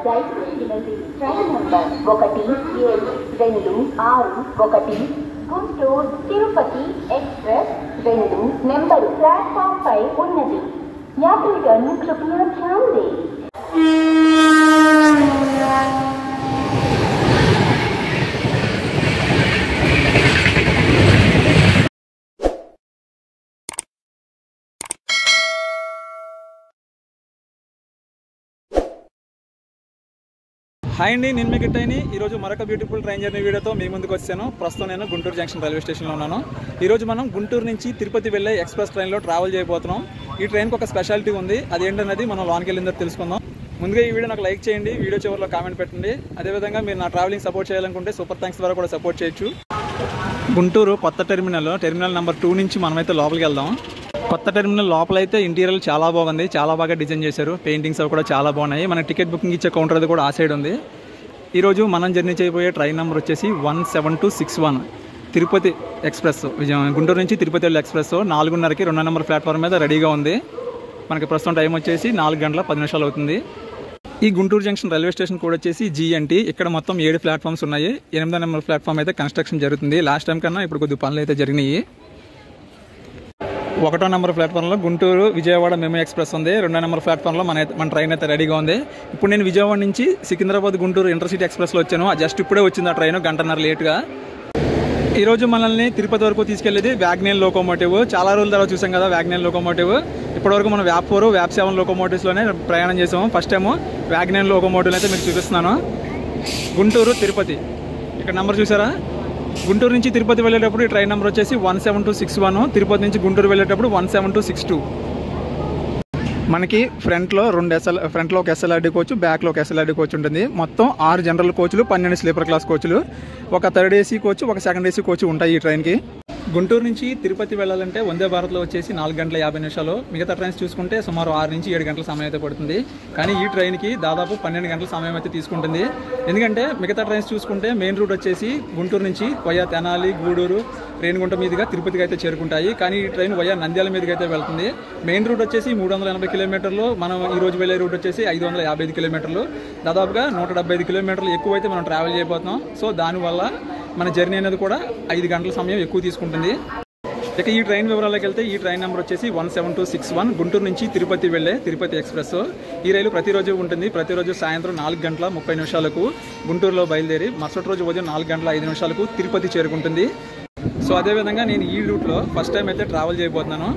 దయచేసి train number 1726 Guntur Tirupati express 2 number platform పై ఉన్నది. యాత్రికులను కృపయా ధ్యాन दें. హాయ్ అండి, నేను మీ గిట్టయిని ఈరోజు మరొక బ్యూటిఫుల్ ట్రైన్ జర్నీ వీడియోతో మీ ముందుకు వచ్చాను. ప్రస్తుతం నేను గుంటూరు జంక్షన్ రైల్వే స్టేషన్లో ఉన్నాను. ఈరోజు మనం గుంటూరు నుంచి తిరుపతి వెళ్ళే ఎక్స్ప్రెస్ ట్రైన్లో ట్రావెల్ చేయబోతున్నాం. ఈ ట్రైన్కి ఒక స్పెషాలిటీ ఉంది, అదేంటన్నది మనం లోనికి వెళ్ళిన తర్వాత తెలుసుకుందాం. ముందుగా ఈ వీడియో నాకు లైక్ చేయండి, వీడియో చివరిలో కామెంట్ పెట్టండి. అదేవిధంగా మీరు నా ట్రావెలింగ్ సపోర్ట్ చేయాలనుకుంటే సూపర్ థ్యాంక్స్ ద్వారా కూడా సపోర్ట్ చేయొచ్చు. గుంటూరు కొత్త టెర్మినల్ నెంబర్ 2 నుంచి మనమైతే లోపలికి వెళ్దాం. కొత్త టెర్మినల్ లోపల అయితే ఇంటీరియర్ చాలా బాగుంది, చాలా బాగా డిజైన్ చేశారు. పెయింటింగ్స్ అవి కూడా చాలా బాగున్నాయి. మన టికెట్ బుకింగ్ ఇచ్చే కౌంటర్ అది కూడా ఆ సైడ్ ఉంది. ఈరోజు మనం జర్నీ చేయబోయే ట్రైన్ నెంబర్ వచ్చేసి 17261 తిరుపతి ఎక్స్ప్రెస్. గుంటూరు నుంచి తిరుపతి వెళ్ళే ఎక్స్ప్రెస్ 4:30కి 2వ నెంబర్ ప్లాట్ఫామ్ మీద రెడీగా ఉంది. మనకి ప్రస్తుతం టైం వచ్చేసి 4 గంటల 10 నిమిషాలు అవుతుంది. ఈ గుంటూరు జంక్షన్ రైల్వే స్టేషన్ కూడా వచ్చేసి జీఎన్టీ. ఇక్కడ మొత్తం 7 ప్లాట్ఫామ్స్ ఉన్నాయి. 8వ నెంబర్ ప్లాట్ఫామ్ అయితే కన్స్ట్రక్షన్ జరుగుతుంది. లాస్ట్ టైం కన్నా ఇప్పుడు కొద్ది పనులు అయితే జరిగినాయి. 1వ నెంబర్ ప్లాట్ఫామ్లో గుంటూరు విజయవాడ మెమో ఎక్స్ప్రెస్ ఉంది. 2వ నెంబర్ ప్లాట్ఫామ్లో మన ట్రైన్ అయితే రెడీగా ఉంది. ఇప్పుడు నేను విజయవాడ నుంచి సికింద్రాబాద్ గుంటూరు ఇంటర్సిటీ ఎక్స్ప్రెస్లో వచ్చాను. జస్ట్ ఇప్పుడే వచ్చింది ఆ ట్రైన్, గంటన్నర లేట్గా. ఈరోజు మనల్ని తిరుపతి వరకు తీసుకెళ్లేది వ్యాగ్నేల్ లోకోమోటివ్. చాలా రోజుల తర్వాత చూసాం కదా వ్యాగ్నేల్ లోకోమోటివ్. ఇప్పటివరకు మనం వ్యాప్ 4, వ్యాప్ 7 లోకోమోటివ్స్లోనే ప్రయాణం చేసాము. ఫస్ట్ టైము వ్యాగ్నేల్ లోకోమోటివ్ అయితే మీకు చూపిస్తున్నాను. గుంటూరు తిరుపతి ఇక్కడ నెంబర్ చూసారా? గుంటూరు నుంచి తిరుపతి వెళ్ళేటప్పుడు ఈ ట్రైన్ నెంబర్ వచ్చేసి 17261. తిరుపతి నుంచి గుంటూరు వెళ్ళేటప్పుడు 17262. మనకి ఫ్రంట్లో ఒక ఎస్ఎల్ఆర్డీ కోచ్, బ్యాక్లో ఒక ఎస్ఎల్ఆర్డీ కోచ్ ఉంటుంది. మొత్తం 6 జనరల్ కోచ్లు, 12 స్లీపర్ క్లాస్ కోచ్లు, ఒక థర్డ్ ఏసీ కోచ్, ఒక సెకండ్ ఏసీ కోచ్ ఉంటాయి ఈ ట్రైన్కి. గుంటూరు నుంచి తిరుపతి వెళ్ళాలంటే వందే భారత్లో వచ్చేసి 4 గంటల 50 నిమిషాలు. మిగతా ట్రైన్స్ చూసుకుంటే సుమారు 6 నుంచి 7 గంటల సమయం అయితే పడుతుంది. కానీ ఈ ట్రైన్కి దాదాపు 12 గంటల సమయం అయితే తీసుకుంటుంది. ఎందుకంటే మిగతా ట్రైన్స్ చూసుకుంటే మెయిన్ రూట్ వచ్చేసి గుంటూరు నుంచి వయా తెనాలి, గూడూరు, రేణిగుంట మీదుగా తిరుపతికి అయితే చేరుకుంటాయి. కానీ ఈ ట్రైన్ వయా నంద్యాల మీదుగా అయితే వెళ్తుంది. మెయిన్ రూట్ వచ్చేసి 380 కిలోమీటర్లు. మనం ఈ రోజు వెళ్ళే రూట్ వచ్చేసి 555 కిలోమీటర్లు. దాదాపుగా 175 కిలోమీటర్లు ఎక్కువ అయితే మనం ట్రావెల్ చేయబోతున్నాం. సో దానివల్ల మన జర్నీ అనేది కూడా 5 గంటల సమయం ఎక్కువ తీసుకుంటుంది. ఇక ఈ ట్రైన్ వివరాలకు వెళ్తే ఈ ట్రైన్ నెంబర్ వచ్చేసి 17261 గుంటూరు నుంచి తిరుపతి వెళ్ళే తిరుపతి ఎక్స్ప్రెస్. ఈ రైలు ప్రతిరోజు ఉంటుంది. ప్రతిరోజు సాయంత్రం 4 గంటల 30 నిమిషాలకు గుంటూరులో బయలుదేరి మరుసటి రోజు ఉదయం 4 గంటల 5 నిమిషాలకు తిరుపతి చేరుకుంటుంది. సో అదేవిధంగా నేను ఈ రూట్లో ఫస్ట్ టైం అయితే ట్రావెల్ చేయబోతున్నాను.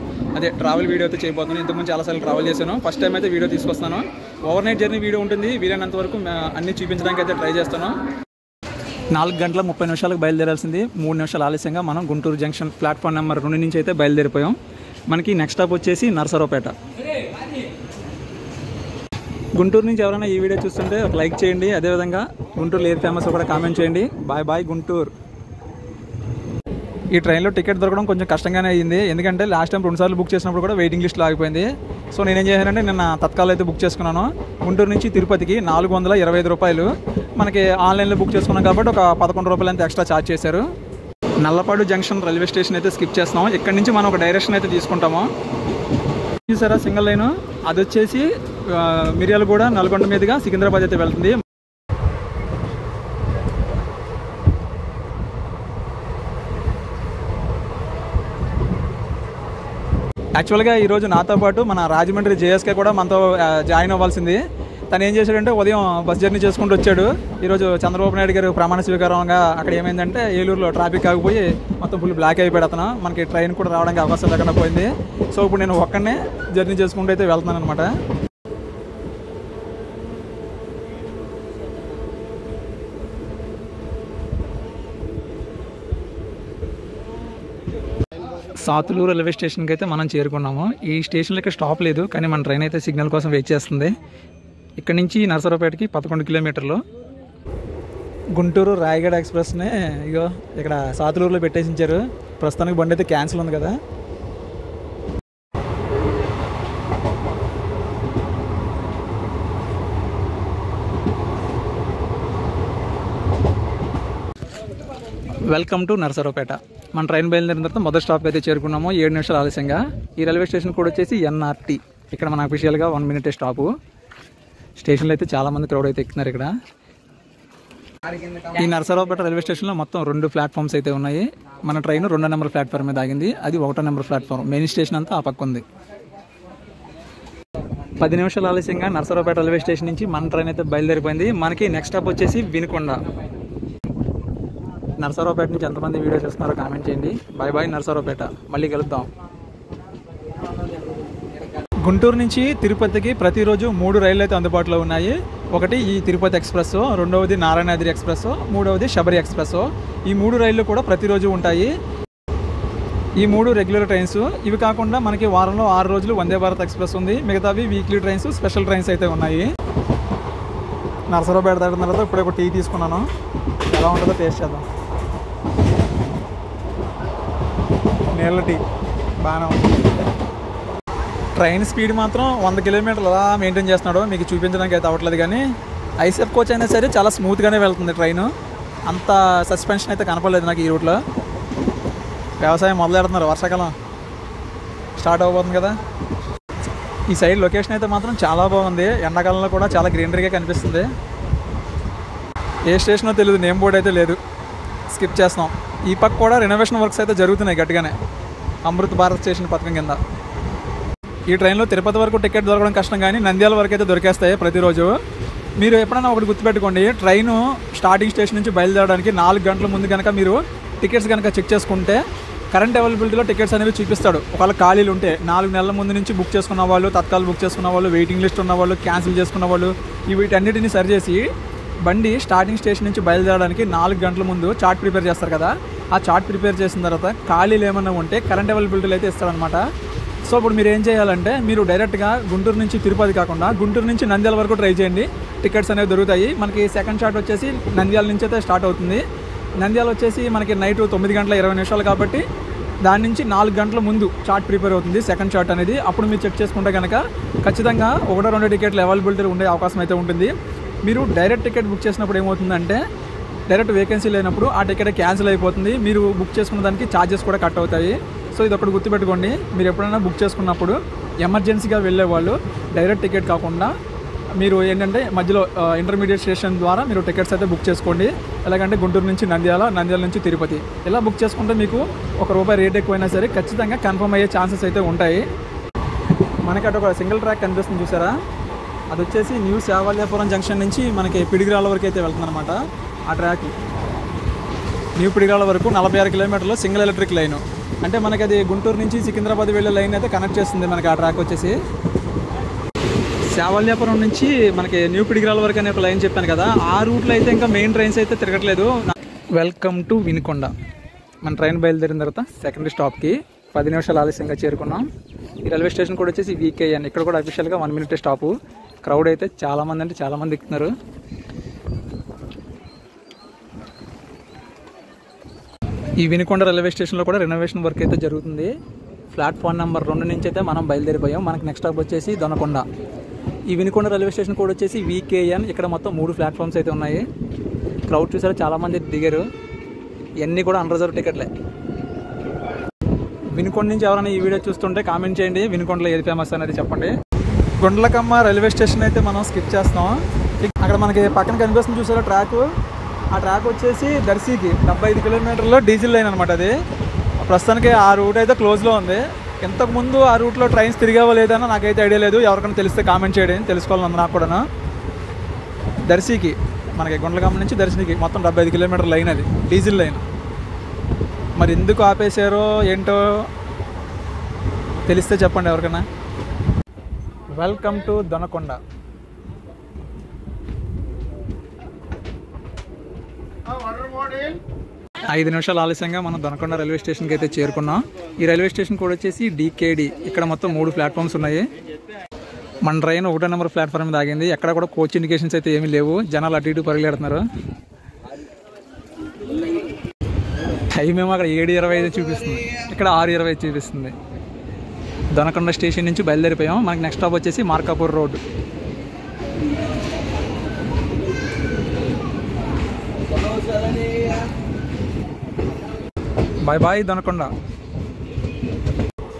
ట్రావెల్ వీడియో అయితే చేయబోతున్నాను. ఇంతకుముందు చాలాసార్లు ట్రావెల్ చేశాను. ఫస్ట్ టైం అయితే వీడియో తీసుకొస్తాను. ఓవర్ నైట్ జర్నీ వీడియో ఉంటుంది. వీలైనంత వరకు అన్ని చూపించడానికి అయితే ట్రై చేస్తాను. 4 గంటల 30 నిమిషాలకు బయలుదేరాల్సింది 3 నిమిషాలు ఆలస్యంగా మనం గుంటూరు జంక్షన్ ప్లాట్ఫామ్ నెంబర్ 2 నుంచి అయితే బయలుదేరిపోయాం. మనకి నెక్స్ట్ స్టాప్ వచ్చేసి నరసరావుపేట. గుంటూరు నుంచి ఎవరైనా ఈ వీడియో చూస్తుంటే ఒక లైక్ చేయండి. అదేవిధంగా గుంటూరులో ఏది ఫేమస్ కూడా కామెంట్ చేయండి. Bye bye Guntur. ఈ ట్రైన్లో టికెట్ దొరకడం కొంచెం కష్టంగానే అయ్యింది. ఎందుకంటే లాస్ట్ టైం 2 సార్లు బుక్ చేసినప్పుడు కూడా వెయిటింగ్ లిస్ట్లో ఆగిపోయింది. సో నేనేం చేశానంటే నిన్న తత్కాల్ అయితే బుక్ చేసుకున్నాను. గుంటూరు నుంచి తిరుపతికి 425 రూపాయలు. మనకి ఆన్లైన్లో బుక్ చేసుకున్నాం కాబట్టి ఒక 11 రూపాయలు అయితే ఎక్స్ట్రా ఛార్జ్ చేశారు. నల్లపాడు జంక్షన్ రైల్వే స్టేషన్ అయితే స్కిప్ చేస్తున్నాం. ఇక్కడ నుంచి మనం ఒక డైరెక్షన్ అయితే తీసుకుంటాము. చూసారా సింగిల్ లైను, అది వచ్చేసి మిర్యాలగూడ, నల్గొండ మీదుగా సికింద్రాబాద్ అయితే వెళ్తుంది. యాక్చువల్గా ఈరోజు నాతో పాటు మన రాజమండ్రి జేఎస్కే కూడా మనతో జాయిన్ అవ్వాల్సింది. తను ఏం చేశాడంటే ఉదయం బస్ జర్నీ చేసుకుంటూ వచ్చాడు. ఈరోజు చంద్రబాబు నాయుడు గారు ప్రమాణ స్వీకారంగా అక్కడ ఏమైందంటే ఏలూరులో ట్రాఫిక్ ఆగిపోయి మొత్తం ఫుల్ బ్లాక్ అయిపోయాడు అతను. మనకి ట్రైన్ కూడా రావడానికి అవకాశం లేకుండా పోయింది. సో ఇప్పుడు నేను ఒక్కనే జర్నీ చేసుకుంటూ అయితే వెళ్తున్నాను అనమాట. సాతులూరు రైల్వే స్టేషన్కి అయితే మనం చేరుకున్నాము. ఈ స్టేషన్లో ఇక్కడ స్టాప్ లేదు, కానీ మన ట్రైన్ అయితే సిగ్నల్ కోసం వెయిట్ చేస్తుంది. ఇక్కడ నుంచి నరసరావుపేటకి 11 కిలోమీటర్లు. గుంటూరు రాయగడ ఎక్స్ప్రెస్నే ఇగో ఇక్కడ సాతులూరులో పెట్టేసి ఉంచారు. ప్రస్తుతానికి బండి అయితే క్యాన్సిల్ ఉంది కదా. Welcome to Narasaraopet. మన ట్రైన్ బయలుదేరిన తర్వాత మొదటి స్టాప్ అయితే చేరుకున్నాము 7 నిమిషాలు ఆలస్యంగా. ఈ రైల్వే స్టేషన్ కూడా వచ్చేసి ఎన్ఆర్టీ. ఇక్కడ మన అఫీషియల్గా 1 మినిట్ స్టాపు. స్టేషన్లో అయితే చాలామంది క్రౌడ్ అయితే ఎక్కుతున్నారు ఇక్కడ. ఈ నరసరావుపేట రైల్వే స్టేషన్లో మొత్తం 2 ప్లాట్ఫామ్స్ అయితే ఉన్నాయి. మన ట్రైన్ 2వ నెంబర్ ప్లాట్ఫామ్ మీద ఆగింది. అది 1వ నెంబర్ ప్లాట్ఫామ్. మెయిన్ స్టేషన్ అంతా ఆ పక్క ఉంది. 10 నిమిషాలు ఆలస్యంగా నరసరావుపేట రైల్వే స్టేషన్ నుంచి మన ట్రైన్ అయితే బయలుదేరిపోయింది. మనకి నెక్స్ట్ స్టాప్ వచ్చేసి వినుకొండ. నరసరావుపేట నుంచి ఎంతమంది వీడియో చేస్తున్నారో కామెంట్ చేయండి. బాయ్ బాయ్ నరసరావుపేట, మళ్ళీ కలుద్దాం. గుంటూరు నుంచి తిరుపతికి ప్రతిరోజు 3 రైళ్ళు అయితే అందుబాటులో ఉన్నాయి. ఒకటి ఈ తిరుపతి ఎక్స్ప్రెస్, రెండవది నారాయణాద్రి ఎక్స్ప్రెస్, మూడవది శబరి ఎక్స్ప్రెస్. ఈ 3 రైళ్ళు కూడా ప్రతిరోజు ఉంటాయి. ఈ 3 రెగ్యులర్ ట్రైన్స్. ఇవి కాకుండా మనకి వారంలో 6 రోజులు వందే భారత్ ఎక్స్ప్రెస్ ఉంది. మిగతావి వీక్లీ ట్రైన్స్, స్పెషల్ ట్రైన్స్ అయితే ఉన్నాయి. నరసరావుపేట దాటిన తర్వాత ఇప్పుడే ఒక టీ తీసుకున్నాను. ఎలా ఉంటుందో టేస్ట్ చేద్దాం. నీళ్ళ టీ బాగానే ఉంది. ట్రైన్ స్పీడ్ మాత్రం 100 కిలోమీటర్లు అలా మెయింటైన్ చేస్తున్నాడు. మీకు చూపించడానికి అయితే అవ్వట్లేదు, కానీ ఐసెఫ్ కోచ్ అయినా సరే చాలా స్మూత్గానే వెళ్తుంది ట్రైన్. అంత సస్పెన్షన్ అయితే కనపడలేదు నాకు ఈ రూట్లో. వ్యవసాయం మొదలెడుతున్నారు, వర్షాకాలం స్టార్ట్ అవ్వబోతుంది కదా. ఈ సైడ్ లొకేషన్ అయితే మాత్రం చాలా బాగుంది. ఎండాకాలంలో కూడా చాలా గ్రీనరీగా కనిపిస్తుంది. ఏ స్టేషనో తెలియదు, నేమ్ బోర్డ్ అయితే లేదు, స్కిప్ చేస్తున్నాం. ఈ పక్క కూడా రెనోవేషన్ వర్క్స్ అయితే జరుగుతున్నాయి గట్టిగానే, అమృత్ భారత్ స్టేషన్ పథకం కింద. ఈ ట్రైన్లో తిరుపతి వరకు టికెట్ దొరకడం కష్టం, కానీ నంద్యాల వరకు అయితే దొరికేస్తాయి ప్రతిరోజు. మీరు ఎప్పుడైనా ఒకటి గుర్తుపెట్టుకోండి, ట్రైను స్టార్టింగ్ స్టేషన్ నుంచి బయలుదేరడానికి 4 గంటల ముందు కనుక మీరు టికెట్స్ కనుక చెక్ చేసుకుంటే కరెంట్ అవైలబిలిటీలో టికెట్స్ అనేవి చూపిస్తాడు. ఒకవేళ ఖాళీలు ఉంటే 4 నెలల ముందు నుంచి బుక్ చేసుకున్న వాళ్ళు, తత్కాల్ బుక్ చేసుకున్న వాళ్ళు, వెయిటింగ్ లిస్ట్ ఉన్న వాళ్ళు, క్యాన్సిల్ చేసుకున్న వాళ్ళు, వీటన్నిటిని సరిచేసి బండి స్టార్టింగ్ స్టేషన్ నుంచి బయలుదేరడానికి 4 గంటల ముందు చార్ట్ ప్రిపేర్ చేస్తారు కదా. ఆ చార్ట్ ప్రిపేర్ చేసిన తర్వాత ఖాళీలు ఏమన్నా ఉంటే కరెంట్ అవైలబిలిటీలు అయితే ఇస్తాడనమాట. సో ఇప్పుడు మీరు ఏం చేయాలంటే, మీరు డైరెక్ట్గా గుంటూరు నుంచి తిరుపతి కాకుండా గుంటూరు నుంచి నంద్యాల వరకు ట్రై చేయండి. టికెట్స్ అనేవి దొరుకుతాయి. మనకి సెకండ్ షాట్ వచ్చేసి నంద్యాల నుంచి అయితే స్టార్ట్ అవుతుంది. నంద్యాల వచ్చేసి మనకి నైట్ 9:20 కాబట్టి దాని నుంచి 4 గంటల ముందు చార్ట్ ప్రిపేర్ అవుతుంది సెకండ్ షాట్ అనేది. అప్పుడు మీరు చెక్ చేసుకుంటే కనుక ఖచ్చితంగా 1-2 టికెట్లు అవైలబిలిటీ ఉండే అవకాశం అయితే ఉంటుంది. మీరు డైరెక్ట్ టికెట్ బుక్ చేసినప్పుడు ఏమవుతుందంటే, డైరెక్ట్ వేకెన్సీ లేనప్పుడు ఆ టికెట్ క్యాన్సిల్ అయిపోతుంది. మీరు బుక్ చేసుకున్న దానికి ఛార్జెస్ కూడా కట్ అవుతాయి. సో ఇది ఒకటి గుర్తుపెట్టుకోండి. మీరు ఎప్పుడైనా బుక్ చేసుకున్నప్పుడు ఎమర్జెన్సీగా వెళ్ళే వాళ్ళు డైరెక్ట్ టికెట్ కాకుండా మీరు ఏంటంటే మధ్యలో ఇంటర్మీడియట్ స్టేషన్ ద్వారా మీరు టికెట్స్ అయితే బుక్ చేసుకోండి. ఎలాగంటే గుంటూరు నుంచి నంద్యాల, నంద్యాల నుంచి తిరుపతి ఇలా బుక్ చేసుకుంటే మీకు ₹1 రేట్ ఎక్కువైనా సరే ఖచ్చితంగా కన్ఫర్మ్ అయ్యే ఛాన్సెస్ అయితే ఉంటాయి. మనకి అటు ఒక సింగిల్ ట్రాక్ కనిపిస్తుంది చూసారా, అది వచ్చేసి న్యూ శావల్యాపురం జంక్షన్ నుంచి మనకి పిడిగిరాల వరకు అయితే వెళ్తుందన్నమాట. ఆ ట్రాక్ న్యూ పిడిగిరాల వరకు 46 కిలోమీటర్లు సింగిల్ ఎలక్ట్రిక్ లైన్. అంటే మనకి అది గుంటూరు నుంచి సికింద్రాబాద్ వెళ్ళే లైన్ అయితే కనెక్ట్ చేస్తుంది మనకి. ఆ ట్రాక్ వచ్చేసి శావల్యాపురం నుంచి మనకి న్యూ పిడిగిరాల వరకు అనే ఒక లైన్ చెప్పాను కదా, ఆ రూట్లో అయితే ఇంకా మెయిన్ ట్రైన్స్ అయితే తిరగట్లేదు. Welcome to Vinukonda. మన ట్రైన్ బయలుదేరిన తర్వాత సెకండ్ స్టాప్కి 10 నిమిషాలు ఆలస్యంగా చేరుకున్నాం. ఈ రైల్వే స్టేషన్ కూడా వచ్చేసి VKN. ఇక్కడ కూడా అఫీషియల్గా 1 మినిట్ స్టాపు. క్రౌడ్ అయితే చాలామంది అంటే చాలామంది ఎక్కుతున్నారు. ఈ వినుకొండ రైల్వే స్టేషన్లో కూడా రెనోవేషన్ వర్క్ అయితే జరుగుతుంది. ప్లాట్ఫామ్ నెంబర్ 2 నుంచి అయితే మనం బయలుదేరిపోయాం. మనకి నెక్స్ట్ స్టాప్ వచ్చేసి దొనకొండ. ఈ వినుకొండ రైల్వే స్టేషన్ కూడా వచ్చేసి VKN. ఇక్కడ మొత్తం 3 ప్లాట్ఫామ్స్ అయితే ఉన్నాయి. క్రౌడ్ చూసారా, చాలామంది దిగారు. ఇవన్నీ కూడా అన్రిజర్వ్ టికెట్లే. వినుకొండ నుంచి ఎవరైనా ఈ వీడియో చూస్తుంటే కామెంట్ చేయండి, వినుకొండలో ఏది ఫేమస్ అనేది చెప్పండి. గుండ్లకమ్మ రైల్వే స్టేషన్ అయితే మనం స్కిప్ చేస్తాం. అక్కడ మనకి పక్కన కనిపిస్తుంది చూసారా ట్రాక్, ఆ ట్రాక్ వచ్చేసి దర్శికి 75 కిలోమీటర్లో డీజిల్ లైన్ అనమాట. అది ప్రస్తుతానికి ఆ రూట్ అయితే క్లోజ్లో ఉంది. ఇంతకుముందు ఆ రూట్లో ట్రైన్స్ తిరిగావో లేదన్నా నాకైతే ఐడియా లేదు. ఎవరికైనా తెలిస్తే కామెంట్ చేయడం, తెలుసుకోవాలన్నా నాకు కూడా. దర్శికి మనకి గుండ్లకమ్మ నుంచి దర్శికి మొత్తం 75 కిలోమీటర్ లైన్, అది డీజిల్ లైన్. మరి ఎందుకు ఆపేశారో ఏంటో తెలిస్తే చెప్పండి ఎవరికైనా. Welcome to Donakonda. ఐదు నిమిషాలు ఆలస్యంగా మనం దొనకొండ రైల్వే స్టేషన్కి అయితే చేరుకున్నాం. ఈ రైల్వే స్టేషన్ కూడా వచ్చేసి DKD. ఇక్కడ మొత్తం 3 ప్లాట్ఫామ్స్ ఉన్నాయి. మన ట్రైన్ 1వ నెంబర్ ప్లాట్ఫామ్ మీద ఆగింది. ఎక్కడ కూడా కోచ్ ఇండికేషన్స్ అయితే ఏమీ లేవు. జనాలు అటు ఇటు పరిగెడుతున్నారు. టైం ఏమో అక్కడ 7:25 చూపిస్తుంది, ఇక్కడ 6:20 చూపిస్తుంది. దొనకొండ స్టేషన్ నుంచి బయలుదేరిపోయాం. మనకి నెక్స్ట్ స్టాప్ వచ్చేసి Markapur road. Bye bye Donakonda.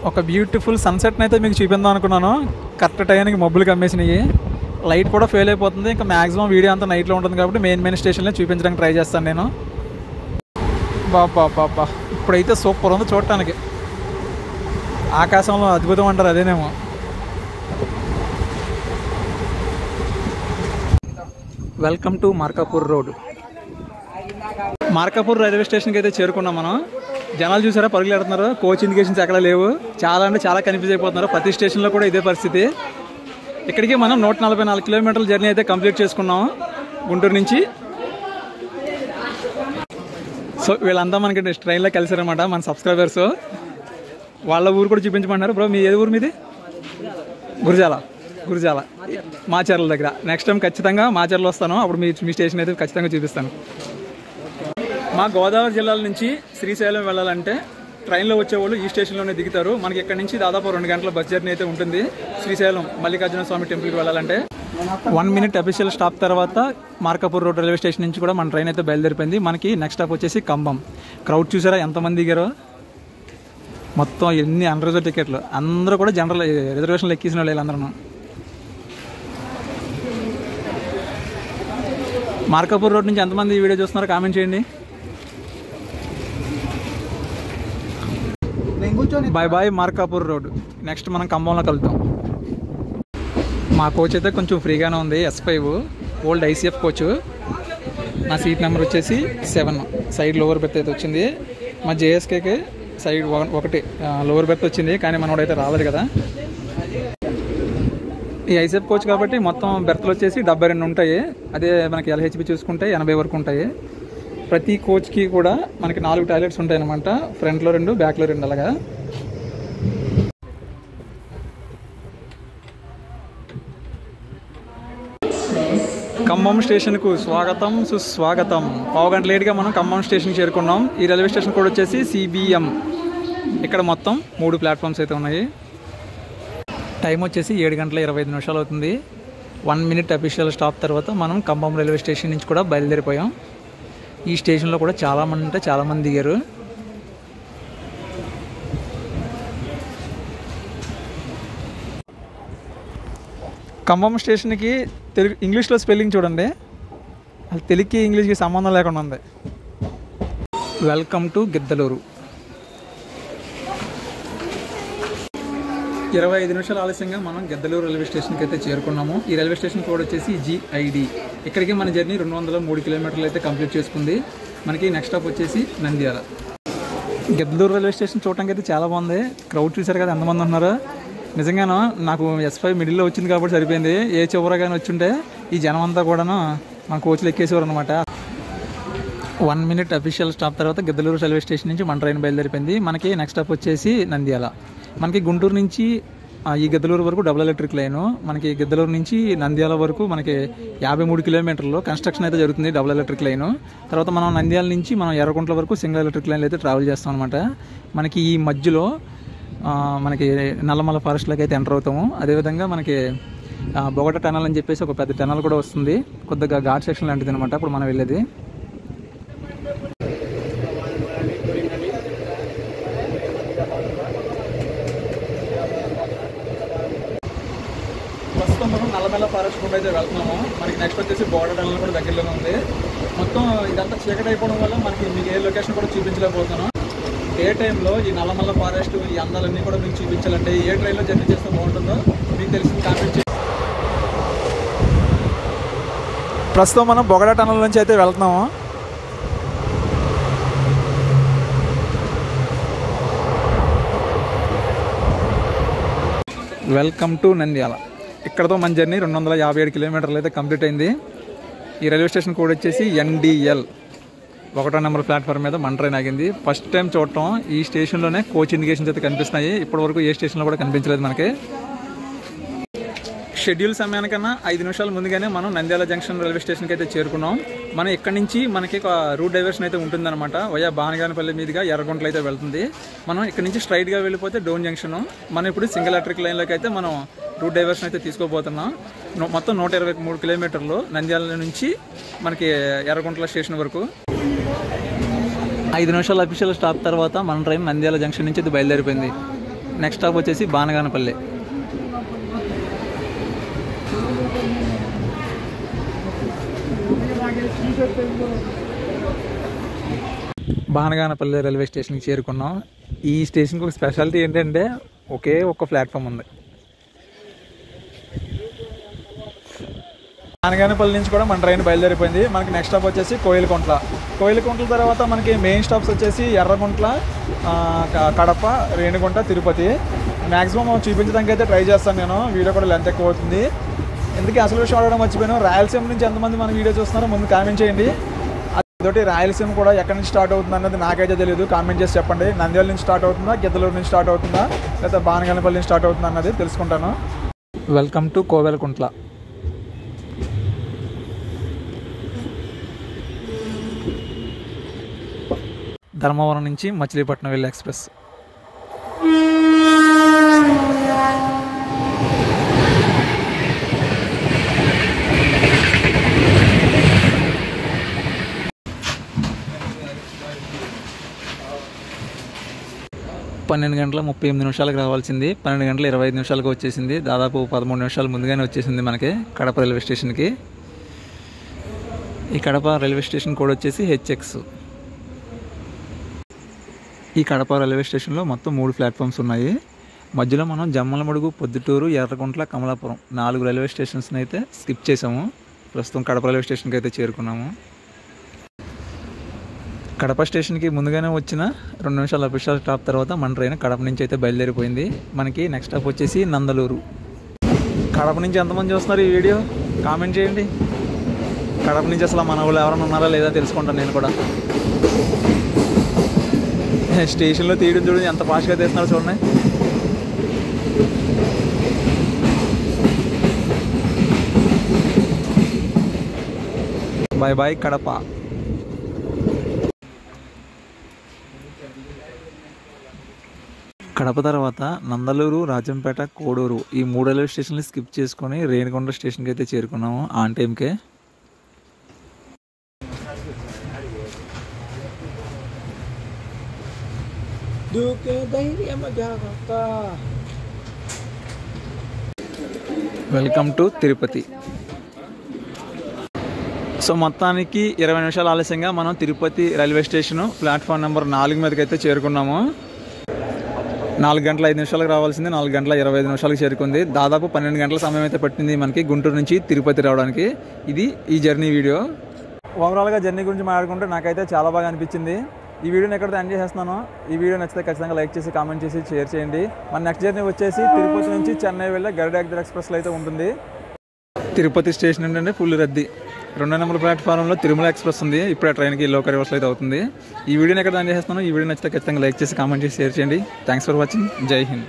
ఒక బ్యూటిఫుల్ సన్సెట్ని అయితే మీకు చూపిందాం అనుకున్నాను. కరెక్ట్ టైంకి మబ్బులు కమ్మేసినాయి. లైట్ కూడా ఫెయిల్ అయిపోతుంది. ఇంకా మ్యాక్సిమం వీడియో అంతా నైట్లో ఉంటుంది కాబట్టి మెయిన్ స్టేషన్లో చూపించడానికి ట్రై చేస్తాను నేను. బాబా ఇప్పుడైతే సూపర్ ఉంది చూడటానికి. ఆకాశంలో అద్భుతం అంటారు అదేనేమో. Welcome to Markapur road. Markapur railway స్టేషన్కి అయితే చేరుకున్నాం మనం. జనాలు చూసారా పరుగులు పెడుతున్నారు. కోచ్ ఇండికేషన్స్ ఎక్కడ లేవు. చాలా అంటే చాలా కన్ఫ్యూజ్ అయిపోతున్నారు. ప్రతి స్టేషన్లో కూడా ఇదే పరిస్థితి. ఇక్కడికి మనం 144 కిలోమీటర్ల జర్నీ అయితే కంప్లీట్ చేసుకున్నాం గుంటూరు నుంచి. సో వీళ్ళంతా మనకి ట్రైన్లో కలిసారనమాట మన సబ్స్క్రైబర్స్. వాళ్ళ ఊరు కూడా చూపించమన్నారు. బ్రో మీ ఏది ఊరు మీది? గురజాల మాచర్ల దగ్గర. నెక్స్ట్ టైం ఖచ్చితంగా మాచర్లు వస్తాను. అప్పుడు మీ స్టేషన్ అయితే ఖచ్చితంగా చూపిస్తాను. మా గోదావరి జిల్లాల నుంచి శ్రీశైలం వెళ్ళాలంటే ట్రైన్లో వచ్చేవాళ్ళు ఈ స్టేషన్లోనే దిగుతారు. మనకి ఇక్కడ నుంచి దాదాపు 2 గంటల బస్ జర్నీ అయితే ఉంటుంది శ్రీశైలం మల్లికార్జున స్వామి టెంపుల్కి వెళ్ళాలంటే. 1 మినిట్ అఫీషియల్ స్టాప్ తర్వాత మార్కాపూర్ రోడ్ రైల్వే స్టేషన్ నుంచి కూడా మన ట్రైన్ అయితే బయలుదేరిపోయింది. మనకి నెక్స్ట్ స్టాప్ వచ్చేసి ఖమ్మం. క్రౌడ్ చూసారా ఎంతమంది దిగారో. మొత్తం ఎన్ని అన్రిజర్వ్ టికెట్లు. అందరూ కూడా జనరల్ రిజర్వేషన్లు ఎక్కిసిన వాళ్ళు వీళ్ళందరూ. మార్కాపూర్ రోడ్ నుంచి ఎంతమంది ఈ వీడియో చూస్తున్నారో కామెంట్ చేయండి. Bye Markapur road. నెక్స్ట్ మనం ఖమ్మంలో కలుద్దాం. మా కోచ్ అయితే కొంచెం ఫ్రీగానే ఉంది. S5 old ICF coach. నా సీట్ నెంబర్ వచ్చేసి 7. సైడ్ లోవర్ బెర్త్ అయితే వచ్చింది. మా JSKకి సైడ్ 1 లోవర్ బెర్త్ వచ్చింది. కానీ మనోడైతే రాలేదు కదా. ఈ ICF కోచ్ కాబట్టి మొత్తం బెర్త్లు వచ్చేసి 72 ఉంటాయి. అదే మనకి LHB చూసుకుంటే 80 వరకు ఉంటాయి. ప్రతి కోచ్కి కూడా మనకి 4 టాయిలెట్స్ ఉంటాయి అన్నమాట. ఫ్రంట్లో 2, బ్యాక్లో 2 అలాగా. ఖమ్మం స్టేషన్కు స్వాగతం సుస్వాగతం. పావు గంట లేట్గా మనం ఖమ్మం స్టేషన్ చేరుకున్నాం. ఈ రైల్వే స్టేషన్ కూడా వచ్చేసి CBM. ఇక్కడ మొత్తం 3 ప్లాట్ఫామ్స్ అయితే ఉన్నాయి. టైం వచ్చేసి 7 గంటల 25 నిమిషాలు అవుతుంది. 1 మినిట్ అఫీషియల్ స్టాప్ తర్వాత మనం ఖమ్మం రైల్వే స్టేషన్ నుంచి కూడా బయలుదేరిపోయాం. ఈ స్టేషన్లో కూడా చాలామంది దిగారు. ఖమ్మం స్టేషన్కి ఇంగ్లీష్లో స్పెల్లింగ్ చూడండి. అది తెలుగుకి ఇంగ్లీష్కి సంబంధం లేకుండా ఉంది. Welcome to Giddalur. 25 నిమిషాలు ఆలస్యంగా మనం గిద్దలూరు రైల్వే స్టేషన్కి అయితే చేరుకున్నాము. ఈ రైల్వే స్టేషన్ కోడ్ వచ్చేసి GID. ఇక్కడికి మన జర్నీ 203 కిలోమీటర్లు అయితే కంప్లీట్ చేసుకుంది. మనకి నెక్స్ట్ స్టాప్ వచ్చేసి నంద్యాల. గిద్దలూరు రైల్వే స్టేషన్ చూడటానికి అయితే చాలా బాగుంది. క్రౌడ్ చూసారు కదా ఎంతమంది ఉన్నారు. నిజంగాను నాకు S5 మిడిల్లో వచ్చింది కాబట్టి సరిపోయింది. ఏ చివరగానే వచ్చుంటే ఈ జనం అంతా కూడాను మన కోచ్లు ఎక్కేసేవారు అనమాట. 1 మినిట్ అఫీషియల్ స్టాప్ తర్వాత గిద్దలూరు రైల్వే స్టేషన్ నుంచి మన ట్రైన్ బయలుదేరిపోయింది. మనకి నెక్స్ట్ స్టాప్ వచ్చేసి నంద్యాల. మనకి గుంటూరు నుంచి ఈ గిద్దలూరు వరకు డబుల్ ఎలక్ట్రిక్ లైను. మనకి గిద్దలూరు నుంచి నంద్యాల వరకు మనకి 53 కిలోమీటర్లు కన్స్ట్రక్షన్ అయితే జరుగుతుంది డబుల్ ఎలక్ట్రిక్ లైను. తర్వాత మనం నంద్యాల నుంచి మనం ఎర్రగుంట్ల వరకు సింగిల్ ఎలక్ట్రిక్ లైన్లు అయితే ట్రావెల్ చేస్తాం అనమాట. మనకి ఈ మధ్యలో మనకి నల్లమల ఫారెస్ట్లోకి అయితే ఎంటర్ అవుతాము. అదేవిధంగా మనకి బొగట టనల్ అని చెప్పేసి ఒక పెద్ద టనల్ కూడా వస్తుంది. కొద్దిగా ఘాట్ సెక్షన్ లాంటిది అనమాట ఇప్పుడు మనం వెళ్ళేది. ప్రస్తుతం మనం నల్లమల ఫారెస్ట్ కూడా అయితే వెళ్తున్నాము. మనకి నెక్స్ట్ వచ్చేసి బొగట టనల్ కూడా దగ్గరలోనే ఉంది. మొత్తం ఇదంతా చీకటి అయిపోవడం వల్ల మనకి మీకు ఏ లొకేషన్ కూడా చూపించలేకపోతున్నాను. ఏ టైంలో ఈ నల్లమల్ల ఫారెస్ట్ ఈ అందాలన్నీ కూడా మీకు చూపించాలంటే ఏ ట్రైన్లో జర్నీ చేస్తే బాగుంటుందో మీకు తెలిసింది కామెంట్ చేయండి. ప్రస్తుతం మనం బొగడ టనల్ నుంచి అయితే వెళ్తున్నాము. Welcome to Nandyal. ఇక్కడతో మన జర్నీ 257 కిలోమీటర్లు అయితే కంప్లీట్ అయింది. ఈ రైల్వే స్టేషన్ కోడ్ వచ్చేసి NDL. 1వ నెంబర్ ప్లాట్ఫామ్ మీద మన ట్రైన్ ఆగింది. ఫస్ట్ టైం చూడటం ఈ స్టేషన్లోనే కోచ్ ఇండికేషన్స్ అయితే కనిపిస్తున్నాయి. ఇప్పటివరకు ఏ స్టేషన్లో కూడా కనిపించలేదు మనకి. షెడ్యూల్ సమయానికన్నా 5 నిమిషాల ముందుగానే మనం నంద్యాల జంక్షన్ రైల్వే స్టేషన్కి అయితే చేరుకున్నాం. మనం ఇక్కడ నుంచి మనకి ఒక రూట్ డైవర్షన్ అయితే ఉంటుందన్నమాట. వయా బానగానపల్లి మీదుగా ఎర్రగుంటలు అయితే వెళ్తుంది. మనం ఇక్కడ నుంచి స్ట్రైట్గా వెళ్ళిపోతే డోన్ జంక్షన్. మనం ఇప్పుడు సింగిల్ ఎలక్ట్రిక్ లైన్లోకి అయితే మనం రూట్ డైవర్షన్ అయితే తీసుకోబోతున్నాం. మొత్తం 123 కిలోమీటర్లు నంద్యాల నుంచి మనకి ఎర్రగుంటల స్టేషన్ వరకు. 5 నిమిషాల అఫీషియల్ స్టాప్ తర్వాత మన ట్రైన్ నంద్యాల జంక్షన్ నుంచి ఇది బయలుదేరిపోయింది. నెక్స్ట్ స్టాప్ వచ్చేసి బానగానపల్లి. బానగానపల్లి రైల్వే స్టేషన్కి చేరుకున్నాం. ఈ స్టేషన్కి ఒక స్పెషాలిటీ ఏంటంటే ఒకే ఒక్క ప్లాట్ఫామ్ ఉంది. బానగానపల్లి నుంచి కూడా మన ట్రైన్ బయలుదేరిపోయింది. మనకి నెక్స్ట్ స్టాప్ వచ్చేసి కోయిలకుంట్ల. కోయిలకుంట్ల తర్వాత మనకి మెయిన్ స్టాప్స్ వచ్చేసి ఎర్రగుంట్ల, కడప, రేణిగుంట, తిరుపతి. మ్యాక్సిమం చూపించడానికి అయితే ట్రై చేస్తాను నేను. వీడియో కూడా లెంత్ ఎక్కువ అవుతుంది. ఎందుకు అసలు విషయం అడగడం మర్చిపోయాను. రాయలసీమ నుంచి ఎంతమంది మన వీడియో చూస్తున్నారో ముందు కామెంట్ చేయండి. అదొకటి రాయలసీమ కూడా ఎక్కడి నుంచి స్టార్ట్ అవుతుంది అన్నది నాకైతే తెలియదు. కామెంట్ చేసి చెప్పండి. నంద్యాల నుంచి స్టార్ట్ అవుతుందా, గిద్దలూరు నుంచి స్టార్ట్ అవుతుందా, లేదా బానగానపల్లి నుంచి స్టార్ట్ అవుతుందా అన్నది తెలుసుకుంటాను. Welcome to Kovelakuntla. ధర్మవరం నుంచి మచిలీపట్నం వెళ్ళే ఎక్స్ప్రెస్. పన్నెండు గంటల 38 నిమిషాలకు రావాల్సింది 12 గంటల 25 నిమిషాలకు వచ్చేసింది. దాదాపు 13 నిమిషాలు ముందుగానే వచ్చేసింది మనకి కడప రైల్వే స్టేషన్కి. ఈ కడప రైల్వే స్టేషన్ కోడ్ వచ్చేసి HX. ఈ కడప రైల్వే స్టేషన్లో మొత్తం 3 ప్లాట్ఫామ్స్ ఉన్నాయి. మధ్యలో మనం జమ్మలమడుగు, పొద్దుటూరు, ఎర్రగుంట్ల, కమలాపురం 4 రైల్వే స్టేషన్స్ని అయితే స్కిప్ చేసాము. ప్రస్తుతం కడప రైల్వే స్టేషన్కి అయితే చేరుకున్నాము. కడప స్టేషన్కి ముందుగానే వచ్చిన 2 నిమిషాల అఫీషియల్ స్టాప్ తర్వాత మన ట్రైన్ కడప నుంచి అయితే బయలుదేరిపోయింది. మనకి నెక్స్ట్ స్టాప్ వచ్చేసి నందలూరు. కడప నుంచి ఎంతమంది చూస్తున్నారు ఈ వీడియో కామెంట్ చేయండి. కడప నుంచి అసలు మన వాళ్ళు ఎవరైనా ఉన్నారా లేదా తెలుసుకుంటాను నేను కూడా. స్టేషన్లో తీయడం చూడండి ఎంత ఫాస్ట్గా తీస్తున్నారు చూడండి. Bye bye Kadapa. కడప తర్వాత నందలూరు, రాజంపేట, కోడూరు ఈ 3 రైల్వే స్టేషన్లు స్కిప్ చేసుకొని రేణిగుంట స్టేషన్కి అయితే చేరుకున్నాము ఆన్ టైంకే. Welcome to Tirupati. సో మొత్తానికి 20 నిమిషాలు ఆలస్యంగా మనం Tirupati railway station platform number 4 మీదకి అయితే చేరుకున్నాము. 4 గంటల 5 నిమిషాలకు రావాల్సింది 4 గంటల 25 నిమిషాలకు చేరుకుంది. దాదాపు 12 గంటల సమయం అయితే పట్టింది మనకి గుంటూరు నుంచి తిరుపతి రావడానికి. ఇది ఈ జర్నీ వీడియో. ఓవరాల్గా జర్నీ గురించి మాట్లాడుకుంటే నాకైతే చాలా బాగా అనిపించింది. ఈ వీడియోని ఎక్కడితో ఎండ్ చేసేస్తున్నాను. ఈ వీడియో నచ్చితే ఖచ్చితంగా లైక్ చేసి కామెంట్ చేసి షేర్ చేయండి. మన నెక్స్ట్ జర్నీ వచ్చేసి తిరుపతి నుంచి చెన్నై వెళ్ళే గరుడ ఎక్స్ప్రెస్లో అయితే ఉంటుంది. తిరుపతి స్టేషన్ ఏంటంటే ఫుల్ రద్దీ. 2వ నెంబర్ ప్లాట్ఫామ్లో తిరుమల ఎక్స్ప్రెస్ ఉంది. ఇప్పుడే ట్రైన్కి లోకల్ రివర్స్లో అయితే అవుతుంది. ఈ వీడియోని ఎక్కడ ఎండ్ చేస్తున్నాను. ఈ వీడియో నచ్చితే ఖచ్చితంగా లైక్ చేసి కామెంట్ చేసి షేర్ చేయండి. Thanks for watching. జై హింద్.